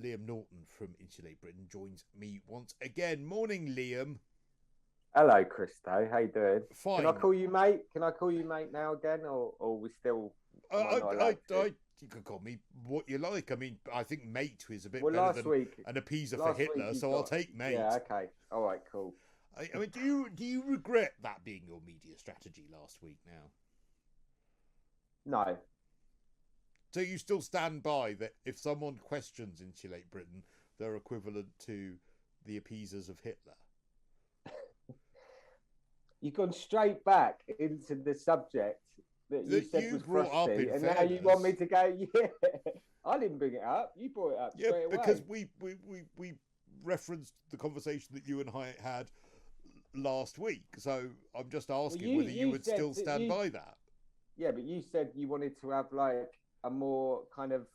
Liam Norton from Insulate Britain joins me once again. Morning, Liam. Hello, Cristo. How you doing? Can I Fine. call you mate? Can I call you mate now again, or we still? Am I not allowed to? You can call me what you like. I mean, I think mate is a bit Well, better than an appeaser for last week Hitler, you so I'll got. take Yeah, mate. okay. All right, cool. I mean, do you regret that being your media strategy last week? Now, No, so you still stand by that if someone questions Insulate Britain, they're equivalent to the appeasers of Hitler. you've gone straight back into the subject that you That said you was brought up, frosty, in and now you want me fairness. to go. Yeah, I didn't bring it up. You brought it up Yeah, straight because away. we referenced the conversation that you and I had last week. So I'm just Well, asking you whether you you would said still that stand by that. yeah, but you said you wanted to have like a more kind of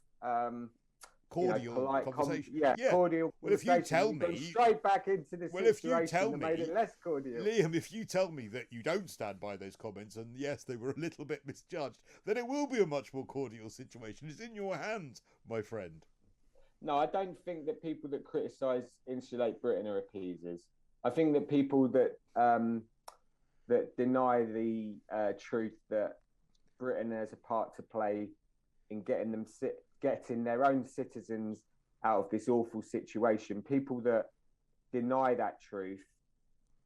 Cordial polite, conversation. Yeah. cordial Well, if you conversation. tell You've gone me, straight back into the well, if you situation tell that made it me, less cordial. Liam, if you tell me that you don't stand by those comments and yes, they were a little bit misjudged, then it will be a much more cordial situation. It's in your hands, my friend. No, I don't think that people that criticise Insulate Britain are appeasers. I think that people that deny the truth that Britain has a part to play in getting their own citizens out of this awful situation. People that deny that truth,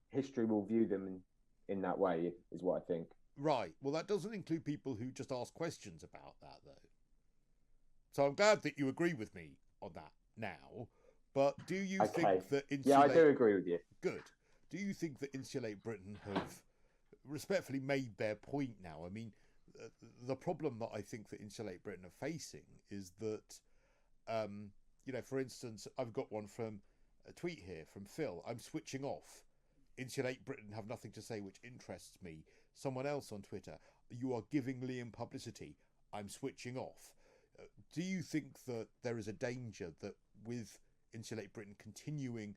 history will view them in that way, is what I think. Right. Well, that doesn't include people who just ask questions about that, though. So I'm glad that you agree with me on that now. But do you Okay. think that Yeah, I do Insulate agree with you. good? Do you think that Insulate Britain have respectfully made their point now? I mean, the problem that I think that Insulate Britain are facing is that, for instance, I've got one from a tweet here from Phil. I'm switching off. Insulate Britain have nothing to say which interests me. Someone else on Twitter, you are giving Liam publicity. I'm switching off. Do you think that there is a danger that with Insulate Britain continuing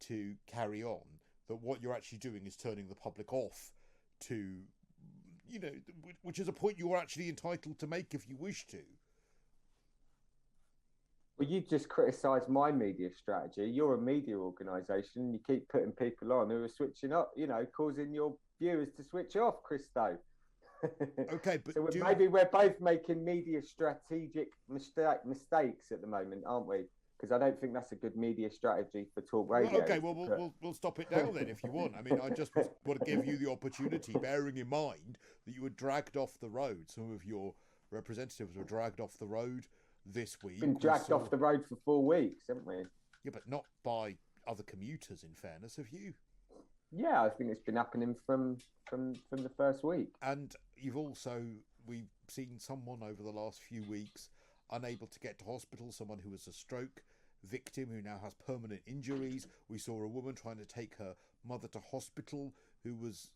to carry on, that what you're actually doing is turning the public off to, which is a point you're actually entitled to make if you wish to? Well, you just criticised my media strategy. You're a media organisation. You keep putting people on who are switching up, causing your viewers to switch off, Christo. Okay, but So maybe we're both making media strategic mistakes at the moment, aren't we? Because I don't think that's a good media strategy for talk well, radio. okay, well, we'll stop it now then if you want. I mean, I just want to give you the opportunity, bearing in mind that you were dragged off the road. Some of your representatives were dragged off the road this Been week. We dragged saw, off the road for 4 weeks, haven't we? yeah, but not by other commuters. In fairness, have you? Yeah, I think it's been happening from the first week. And we've seen someone over the last few weeks unable to get to hospital, someone who was a stroke victim who now has permanent injuries. We saw a woman trying to take her mother to hospital who was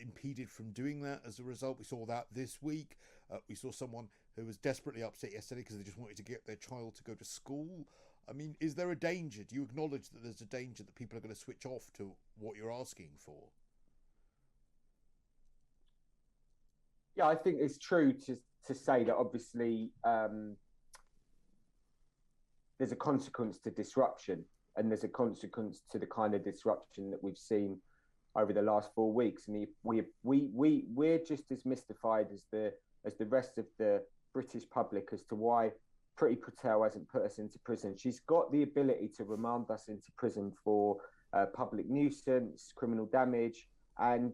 impeded from doing that as a result. We saw that this week. We saw someone who was desperately upset yesterday because they just wanted to get their child to go to school. I mean, is there a danger? Do you acknowledge that there's a danger that people are going to switch off to what you're asking for? Yeah, I think it's true to say that obviously there's a consequence to disruption, and there's a consequence to the kind of disruption that we've seen over the last 4 weeks. And we're just as mystified as the rest of the British public as to why Priti Patel hasn't put us into prison. She's got the ability to remand us into prison for public nuisance, criminal damage, and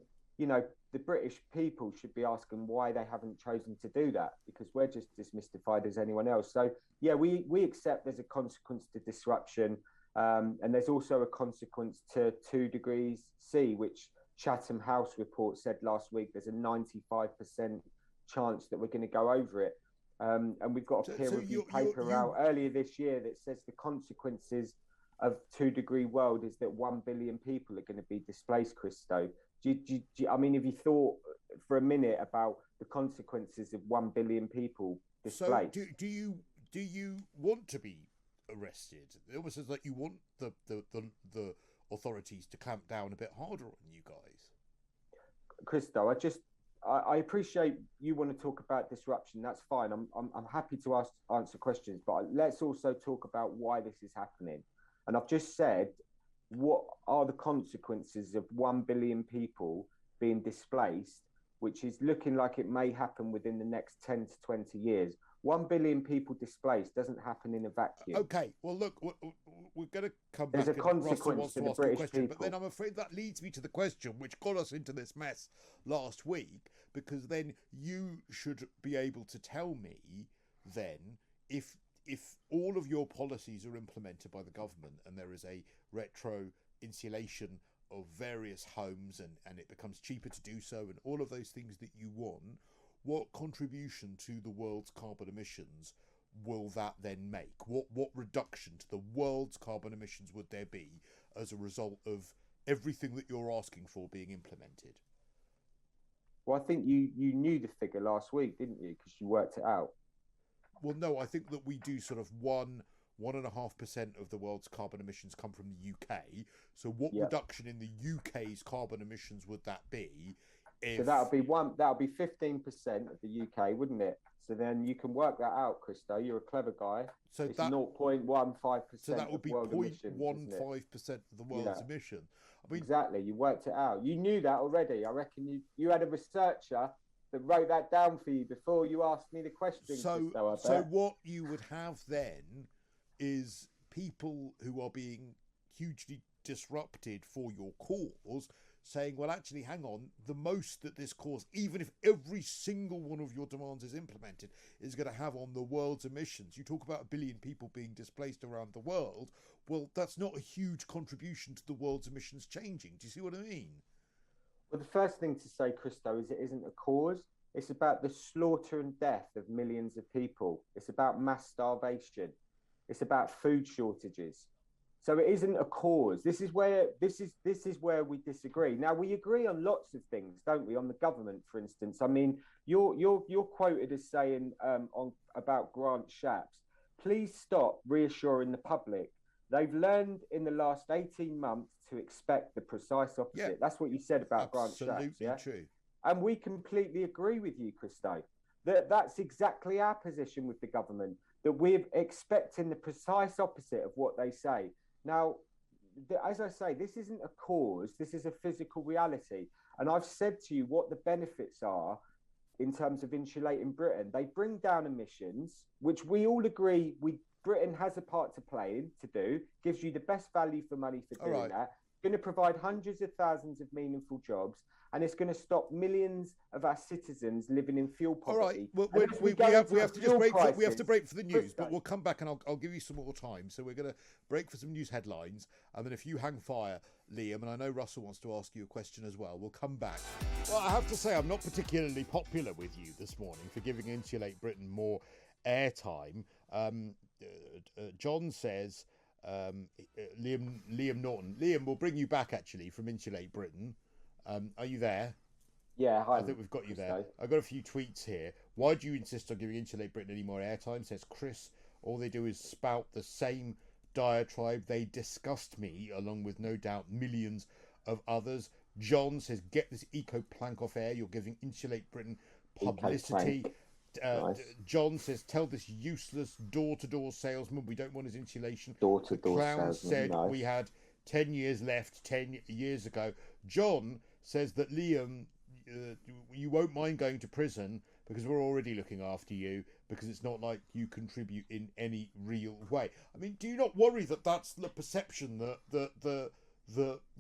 the British people should be asking why they haven't chosen to do that, because we're just as mystified as anyone else. So yeah, we accept there's a consequence to disruption, and there's also a consequence to 2 degrees C, which Chatham House report said last week. There's a 95% chance that we're going to go over it. And we've got a peer review paper out earlier this year that says the consequences of 2 degree world is that 1 billion people are going to be displaced, Christo. I mean, have you thought for a minute about the consequences of 1 billion people So displaced? do you want to be arrested? It almost says like you want the authorities to clamp down a bit harder on you guys. Christo, I appreciate you want to talk about disruption. That's fine. I'm happy to answer questions, but let's also talk about why this is happening. And I've just said, what are the consequences of 1 billion people being displaced, which is looking like it may happen within the next 10 to 20 years. 1 billion people displaced doesn't happen in a vacuum. Okay, well, look, we're going to come back. There's a consequence to the British people. But then I'm afraid that leads me to the question which got us into this mess last week, because then you should be able to tell me then if all of your policies are implemented by the government and there is a retro insulation of various homes and it becomes cheaper to do so and all of those things that you want, what contribution to the world's carbon emissions will that then make? What reduction to the world's carbon emissions would there be as a result of everything that you're asking for being implemented? Well, I think you knew the figure last week, didn't you? Because you worked it out. Well, no, I think that we do sort of 1.5% of the world's carbon emissions come from the UK. So what reduction in the UK's carbon emissions would that be? So that'll be 15% of the UK, wouldn't it? So then you can work that out, Cristo. You're a clever guy. So it's 0.15%. So that would be 0.15% of the world's emission. I mean, exactly. You worked it out. You knew that already. I reckon you had a researcher that wrote that down for you before you asked me the question. So what you would have then is people who are being hugely disrupted for your cause saying, well, actually, hang on, the most that this cause, even if every single one of your demands is implemented, is going to have on the world's emissions. You talk about 1 billion people being displaced around the world. Well, that's not a huge contribution to the world's emissions changing. Do you see what I mean? Well, the first thing to say, Cristo, is it isn't a cause. It's about the slaughter and death of millions of people. It's about mass starvation. It's about food shortages. So it isn't a cause. This is where we disagree. Now, we agree on lots of things, don't we? On the government, for instance. I mean, you're quoted as saying about Grant Shapps, please stop reassuring the public. They've learned in the last 18 months to expect the precise opposite. Yeah. That's what you said about Grant Shapps. Absolutely true. And we completely agree with you, Cristo. That's exactly our position with the government, that we're expecting the precise opposite of what they say. Now, as I say, this isn't a cause, this is a physical reality. And I've said to you what the benefits are in terms of insulating Britain. They bring down emissions, which we all agree Britain has a part to play in to do, gives you the best value for money for doing that. Going to provide hundreds of thousands of meaningful jobs, and it's going to stop millions of our citizens living in fuel poverty. All right, we have to just break. We have to break for the news, but we'll come back and I'll give you some more time. So we're going to break for some news headlines, and then if you hang fire, Liam, and I know Russell wants to ask you a question as well, we'll come back. Well, I have to say I'm not particularly popular with you this morning for giving Insulate Britain more airtime. John says, Liam Norton. Liam, we'll bring you back actually from Insulate Britain. Are you there? Yeah, hi. I think we've got you there. I've got a few tweets here. Why do you insist on giving Insulate Britain any more airtime? Says Chris. All they do is spout the same diatribe. They disgust me, along with no doubt millions of others. John says, get this eco plank off air. You're giving Insulate Britain publicity. Nice. John says, tell this useless door-to-door salesman we don't want his insulation. Door-to-door salesman. The clown said nice. We had 10 years left 10 years ago. John says that Liam, you won't mind going to prison because we're already looking after you, because it's not like you contribute in any real way. I mean, do you not worry that that's the perception that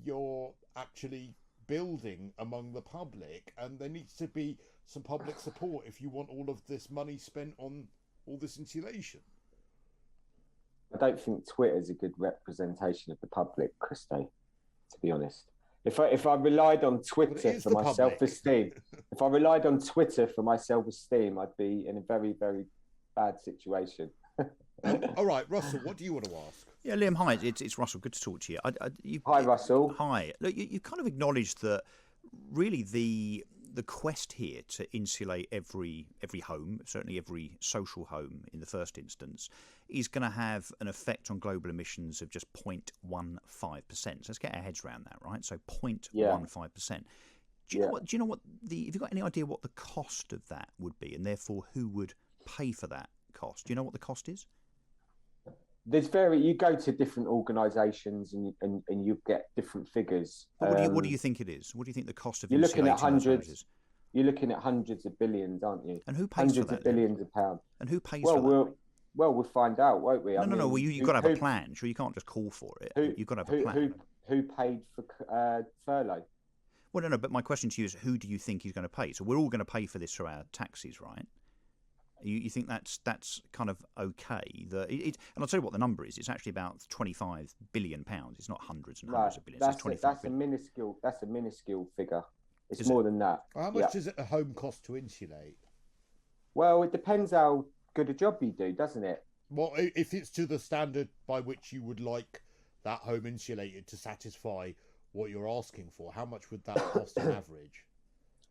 you're actually building among the public, and there needs to be some public support if you want all of this money spent on all this insulation? I don't think Twitter's a good representation of the public, Cristo, to be honest. If I relied on Twitter for my self-esteem, I'd be in a very, very bad situation. All right, Russell, what do you want to ask? Yeah, Liam, hi. It's Russell. Good to talk to you. Hi, Russell. Hi. Look, you kind of acknowledged that really the quest here to insulate every home, certainly every social home in the first instance, is going to have an effect on global emissions of just 0.15%. So let's get our heads around that, right? So 0.15%. Do you know what? Do you know what the? Have you got any idea what the cost of that would be, and therefore who would pay for that cost? Do you know what the cost is? You go to different organisations and you get different figures. But what do you think it is? What do you think the cost of you're looking at insulating those hundreds? houses? You're looking at hundreds of billions, aren't you? And who pays hundreds for that? Of billions of pounds. And who pays for that? Well, we'll find out, won't we? No. Well, you've got to have a plan. Sure, you can't just call for it. You've got to have a plan. Who paid for furlough? Well, no. But my question to you is, who do you think is going to pay? So we're all going to pay for this through our taxes, right? You think that's kind of okay? And I'll tell you what the number is. It's actually about £25 billion. It's not hundreds and hundreds of billions. It's 25 billion. That's a minuscule figure. It's more than that. How much does it a home cost to insulate? Well, it depends how good a job you do, doesn't it? Well, if it's to the standard by which you would like that home insulated to satisfy what you're asking for, how much would that cost on average?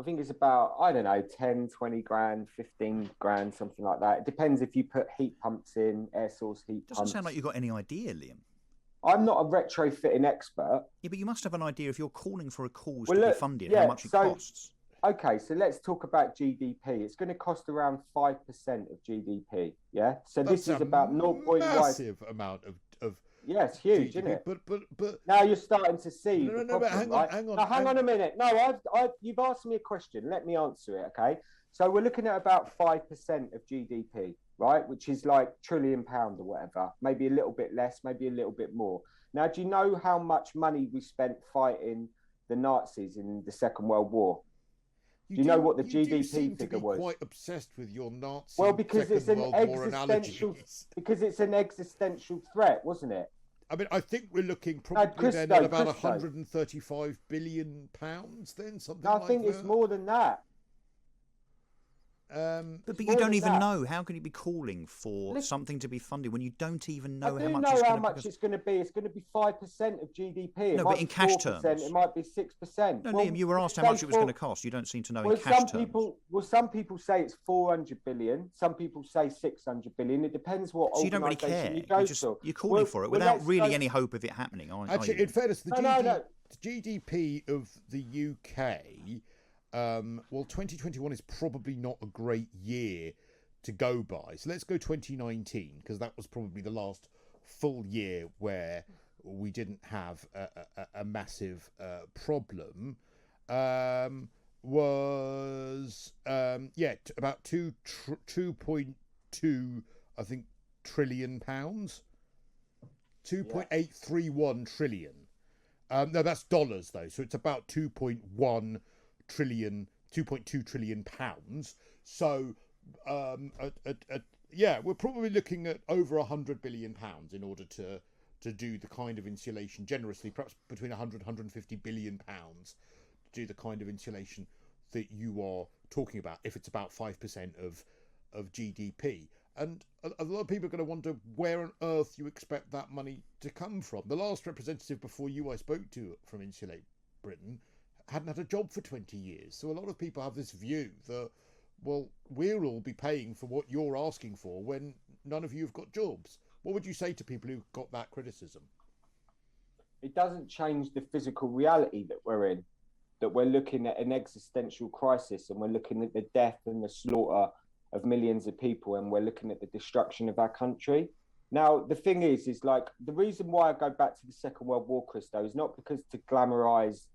I think it's about, I don't know, 10, 20 grand, 15 grand, something like that. It depends if you put heat pumps in, air source heat pumps. Doesn't sound like you've got any idea, Liam. I'm not a retrofitting expert. Yeah, but you must have an idea if you're calling for a cause to be funded, how much it costs. Okay, so let's talk about GDP. It's going to cost around 5% of GDP, yeah? So That's this is about 0.1. massive amount of yeah, it's huge, GDP, isn't it? But now you're starting to see. But hang on. Now, hang on a minute. No, you've asked me a question. Let me answer it, okay? So we're looking at about 5% of GDP, right? Which is like £1 trillion or whatever. Maybe a little bit less, maybe a little bit more. Now, do you know how much money we spent fighting the Nazis in the Second World War? Do you know what the GDP figure was? Quite obsessed with your Nazi. Well, because it's an existential threat, wasn't it? I mean, I think we're looking probably then at about £135 billion. Then something. I think it's more than that. But you don't even know. How can you be calling for something to be funded when you don't even know how much? I do know how much it's going to be. It's going to be 5% of GDP. No, but in cash terms, it might be 6%. No, Liam, you were asked how much it was going to cost. You don't seem to know in cash terms. Some people say it's 400 billion. Some people say 600 billion. It depends what. So you don't really care. You're calling for it without really any hope of it happening. Actually, in fairness, the GDP of the UK. Well, 2021 is probably not a great year to go by. So let's go 2019, because that was probably the last full year where we didn't have a massive problem. Was about 2.2, I think, trillion pounds. 2.831 trillion. No, that's dollars though. So it's about 2.2 trillion pounds. So we're probably looking at over 100 billion pounds in order to do the kind of insulation generously, perhaps between 150 billion pounds to do the kind of insulation that you are talking about, if it's about 5% of GDP. And a lot of people are going to wonder where on earth you expect that money to come from. The last representative before you I spoke to from Insulate Britain hadn't had a job for 20 years. So a lot of people have this view that, well, we'll all be paying for what you're asking for when none of you have got jobs. What would you say to people who've got that criticism? It doesn't change the physical reality that we're in, that we're looking at an existential crisis, and we're looking at the death and the slaughter of millions of people, and we're looking at the destruction of our country. Now, the thing is like, the reason why I go back to the Second World War, Cristo, is not because to glamorise,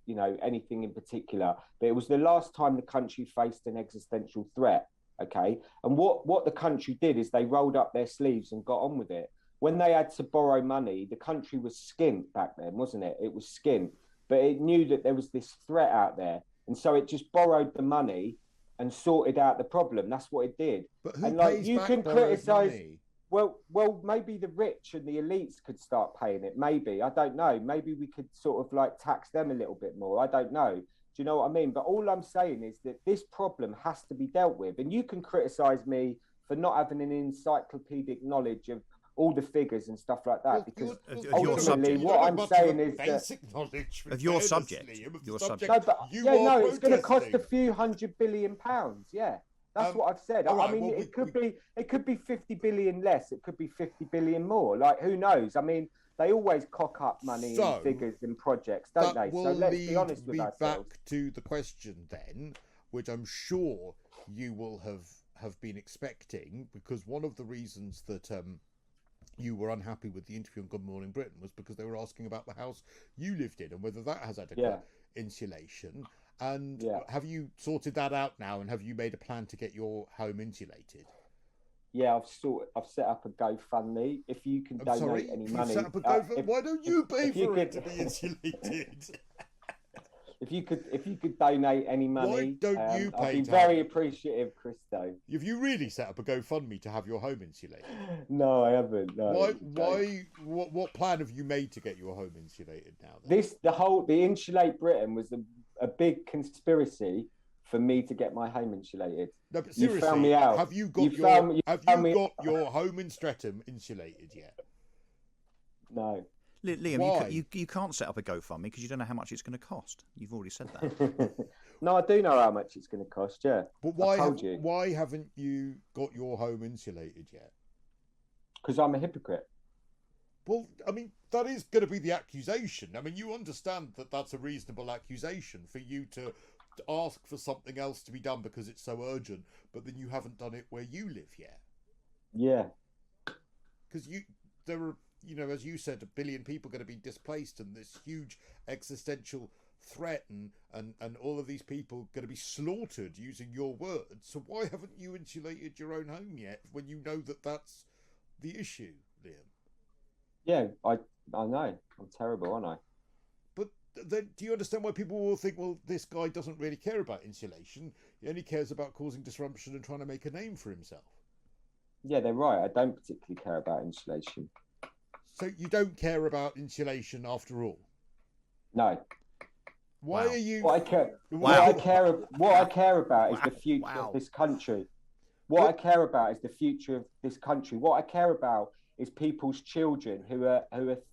anything in particular, but it was the last time the country faced an existential threat, okay? And what the country did is they rolled up their sleeves and got on with it. When they had to borrow money, the country was skint back then, wasn't it? It was skint, but it knew that there was this threat out there. And so it just borrowed the money and sorted out the problem. That's what it did. But who pays back borrowed money? Well, maybe the rich and the elites could start paying it. Maybe, I don't know. Maybe we could sort of like tax them a little bit more. I don't know. Do you know what I mean? But all I'm saying is that this problem has to be dealt with. And you can criticise me for not having an encyclopedic knowledge of all the figures and stuff like that. Because ultimately, what I'm saying is basic knowledge of your subject. Your subject. It's going to cost a few £100 billion. Yeah. That's what I've said. Right, I mean, it could be 50 billion less. It could be 50 billion more. Like, who knows? I mean, they always cock up money and figures and projects, don't they? So let's be honest with ourselves. Back to the question then, which I'm sure you will have been expecting, because one of the reasons that you were unhappy with the interview on Good Morning Britain was because they were asking about the house you lived in and whether that has adequate insulation. And have you sorted that out now, and have you made a plan to get your home insulated? Yeah, I've set up a GoFundMe. If you can donate any money, set up a GoFundMe. Why don't you pay for it to be insulated? If you could donate any money, why don't you pay? I'd be very appreciative, Cristo. Have you really set up a GoFundMe to have your home insulated? No, I haven't. No. Why? What plan have you made to get your home insulated now? Then? The Insulate Britain was a big conspiracy for me to get my home insulated. No, but seriously, you found me out. Have you got your home in Streatham insulated yet? No. Liam, you can't set up a GoFundMe because you don't know how much it's going to cost. You've already said that. No, I do know how much it's going to cost, yeah. But why haven't you got your home insulated yet? Because I'm a hypocrite. Well, I mean, that is going to be the accusation. I mean, you understand that that's a reasonable accusation for you to ask for something else to be done because it's so urgent, but then you haven't done it where you live yet. Yeah. Because there are, as you said, 1 billion people going to be displaced, and this huge existential threat, and all of these people going to be slaughtered, using your words. So why haven't you insulated your own home yet when you know that that's the issue, Liam? Yeah, I know. I'm terrible, aren't I? But then, do you understand why people will think, well, this guy doesn't really care about insulation. He only cares about causing disruption and trying to make a name for himself. Yeah, they're right. I don't particularly care about insulation. So you don't care about insulation after all? No. Why are you? What I care about is the future of this country. What I care about is the future of this country. What I care about is people's children who are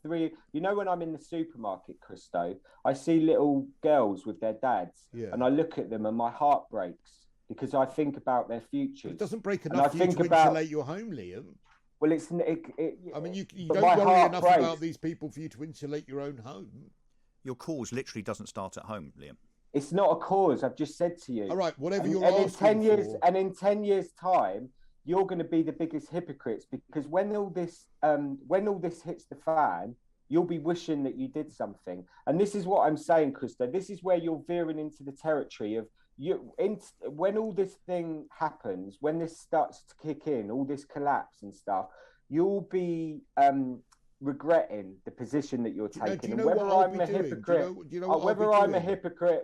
3. When I'm in the supermarket, Cristo, I see little girls with their dads, and I look at them and my heart breaks because I think about their futures. It doesn't break enough for you to insulate your home, Liam. Well, I mean, you don't worry enough about these people for you to insulate your own home. Your cause literally doesn't start at home, Liam. It's not a cause. I've just said to you. All right, whatever you're asking for. And in 10 years' time, you're going to be the biggest hypocrites, because when all this hits the fan, you'll be wishing that you did something. And this is what I'm saying, Cristo. This is where you're veering into the territory of when all this thing happens, when this starts to kick in, all this collapse and stuff, you'll be regretting the position that you're taking. And whether I'm a hypocrite,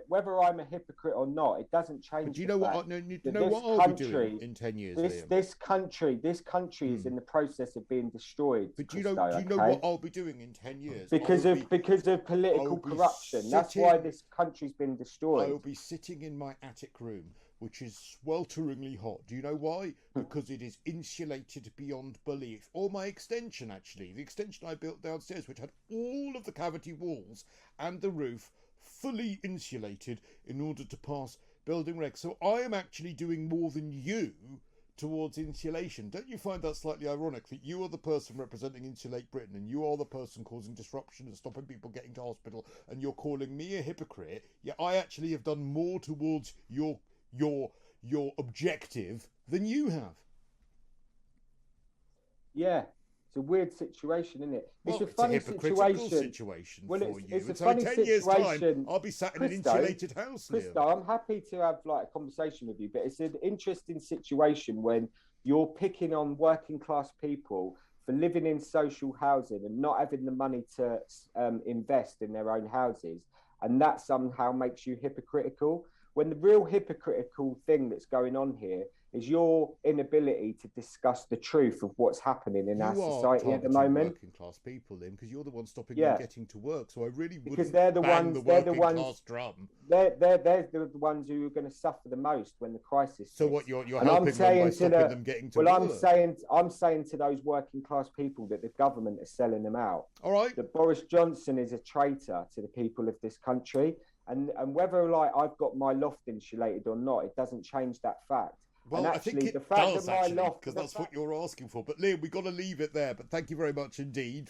whether I'm a hypocrite or not, it doesn't change. Do you know what I'll be doing in 10 years? This country is in the process of being destroyed. But do you know what I'll be doing in 10 years? Because of political corruption. That's why this country's been destroyed. I will be sitting in my attic room, which is swelteringly hot. Do you know why? Because it is insulated beyond belief. Or my extension, actually. The extension I built downstairs, which had all of the cavity walls and the roof fully insulated in order to pass building regs. So I am actually doing more than you towards insulation. Don't you find that slightly ironic that you are the person representing Insulate Britain and you are the person causing disruption and stopping people getting to hospital, and you're calling me a hypocrite, yet I actually have done more towards your objective than you have? Yeah, it's a weird situation, isn't it? It's a funny situation for you. It's a so funny in 10 years' situation. time, I'll be sat in an insulated house. Cristo, I'm happy to have a conversation with you, but it's an interesting situation when you're picking on working class people for living in social housing and not having the money to invest in their own houses, and that somehow makes you hypocritical. When the real hypocritical thing that's going on here is your inability to discuss the truth of what's happening in our society at the moment. Working class people, Liam, because you're the one stopping them getting to work. So I really because they're the ones. They're the ones. They're the ones who are going to suffer the most when the crisis. So what you're helping them by stopping them getting to work? I'm saying to those working class people that the government is selling them out. All right. That Boris Johnson is a traitor to the people of this country. And whether I've got my loft insulated or not, it doesn't change that fact. Well, and actually, I think it does, because that's what you're asking for. But Liam, we've got to leave it there. But thank you very much indeed